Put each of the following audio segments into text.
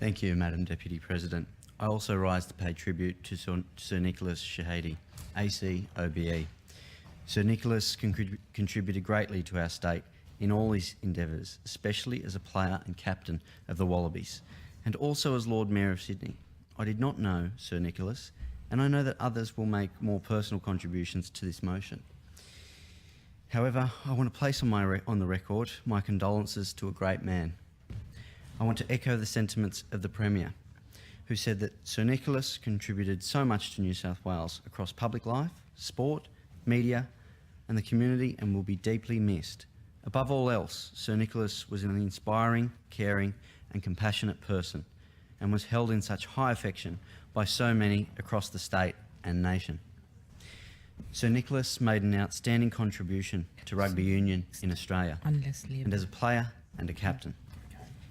Thank you, Madam Deputy President. I also rise to pay tribute to Sir Nicholas Shehadie, AC OBE. Sir Nicholas contributed greatly to our state in all his endeavours, especially as a player and captain of the Wallabies, and also as Lord Mayor of Sydney. I did not know Sir Nicholas, and I know that others will make more personal contributions to this motion. However, I want to place on the record my condolences to a great man. I want to echo the sentiments of the Premier, who said that Sir Nicholas contributed so much to New South Wales across public life, sport, media and the community, and will be deeply missed. Above all else, Sir Nicholas was an inspiring, caring and compassionate person, and was held in such high affection by so many across the state and nation. Sir Nicholas made an outstanding contribution to rugby union in Australia, and as a player and a captain.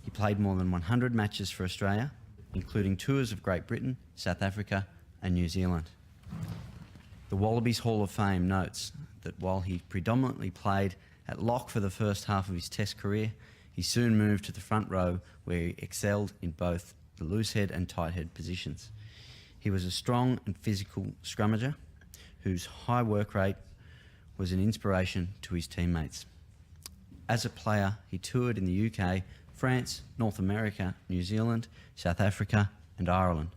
He played more than 100 matches for Australia, including tours of Great Britain, South Africa and New Zealand. The Wallabies Hall of Fame notes that while he predominantly played at lock for the first half of his Test career, he soon moved to the front row where he excelled in both the loose head and tight head positions. He was a strong and physical scrummager whose high work rate was an inspiration to his teammates. As a player, he toured in the UK, France, North America, New Zealand, South Africa and Ireland.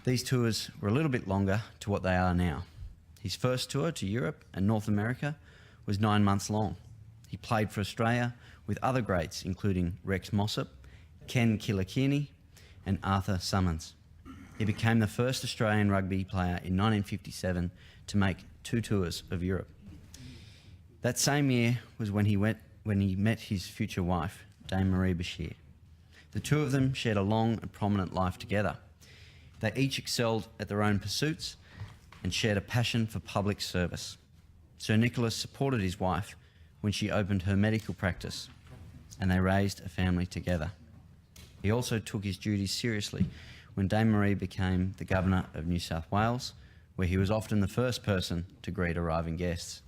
These tours were a little bit longer to what they are now. His first tour to Europe and North America was 9 months long. He played for Australia with other greats including Rex Mossop, Ken Kilakini and Arthur Summons. He became the first Australian rugby player in 1957 to make 2 tours of Europe. That same year was when he met his future wife, Dame Marie Bashir. The two of them shared a long and prominent life together. They each excelled at their own pursuits and shared a passion for public service. Sir Nicholas supported his wife when she opened her medical practice, and they raised a family together. He also took his duties seriously when Dame Marie became the Governor of New South Wales, where he was often the first person to greet arriving guests.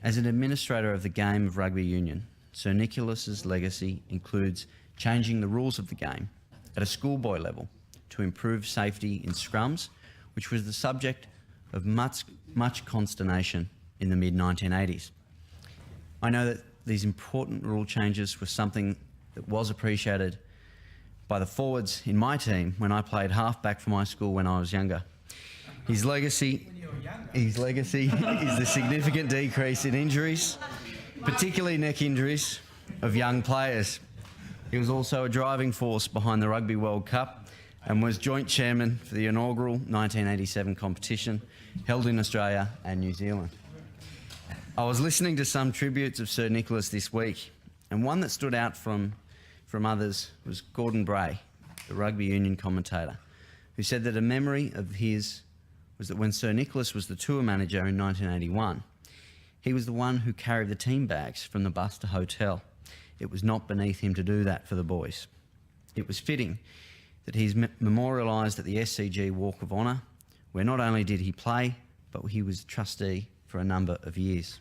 As an administrator of the game of rugby union, Sir Nicholas's legacy includes changing the rules of the game at a schoolboy level to improve safety in scrums, which was the subject of much consternation in the mid-1980s. I know that these important rule changes were something that was appreciated by the forwards in my team when I played half-back for my school when I was younger. His legacy is the significant decrease in injuries, particularly neck injuries, of young players. He was also a driving force behind the Rugby World Cup and was joint chairman for the inaugural 1987 competition held in Australia and New Zealand. I was listening to some tributes of Sir Nicholas this week, and one that stood out from others was Gordon Bray, the rugby union commentator, who said that a memory of his was that when Sir Nicholas was the tour manager in 1981, he was the one who carried the team bags from the bus to hotel. It was not beneath him to do that for the boys. It was fitting that he's memorialised at the SCG Walk of Honour, where not only did he play, but he was trustee for a number of years.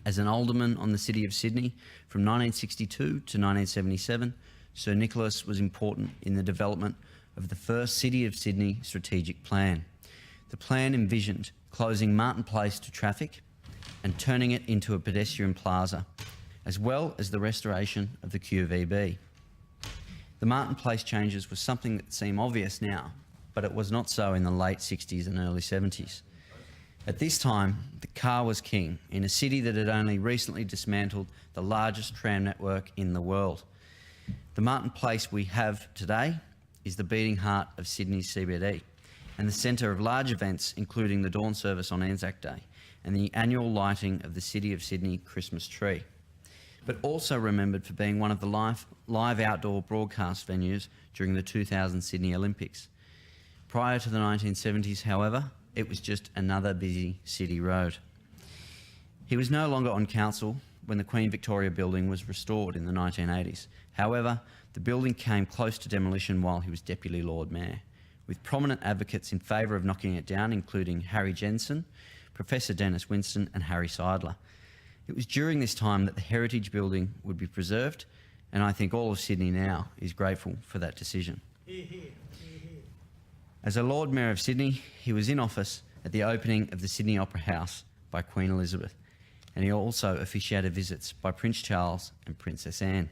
As an alderman on the City of Sydney from 1962 to 1977, Sir Nicholas was important in the development of the first City of Sydney strategic plan. The plan envisioned closing Martin Place to traffic and turning it into a pedestrian plaza, as well as the restoration of the QVB. The Martin Place changes was something that seemed obvious now, but it was not so in the late 60s and early 70s. At this time, the car was king in a city that had only recently dismantled the largest tram network in the world. The Martin Place we have today is the beating heart of Sydney's CBD and the centre of large events including the dawn service on Anzac Day and the annual lighting of the City of Sydney Christmas tree, but also remembered for being one of the live outdoor broadcast venues during the 2000 Sydney Olympics. Prior to the 1970s, however, it was just another busy city road. He was no longer on council when the Queen Victoria building was restored in the 1980s. However, the building came close to demolition while he was Deputy Lord Mayor, with prominent advocates in favour of knocking it down, including Harry Jensen, Professor Dennis Winston and Harry Seidler. It was during this time that the Heritage Building would be preserved and I think all of Sydney now is grateful for that decision. As a Lord Mayor of Sydney, he was in office at the opening of the Sydney Opera House by Queen Elizabeth, and he also officiated visits by Prince Charles and Princess Anne.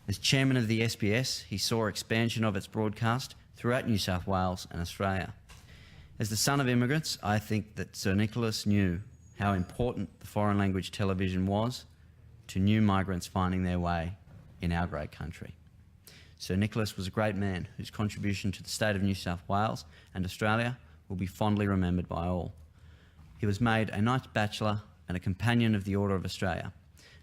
As chairman of the SBS, he saw expansion of its broadcast throughout New South Wales and Australia. As the son of immigrants, I think that Sir Nicholas knew how important the foreign language television was to new migrants finding their way in our great country. Sir Nicholas was a great man whose contribution to the state of New South Wales and Australia will be fondly remembered by all. He was made a Knight Bachelor and a Companion of the Order of Australia,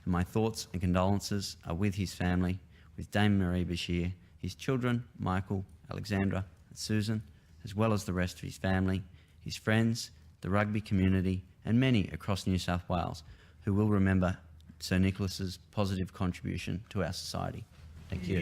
and my thoughts and condolences are with his family, with Dame Marie Bashir, his children, Michael, Alexandra and Susan, as well as the rest of his family, his friends, the rugby community and many across New South Wales who will remember Sir Nicholas's positive contribution to our society. Thank you.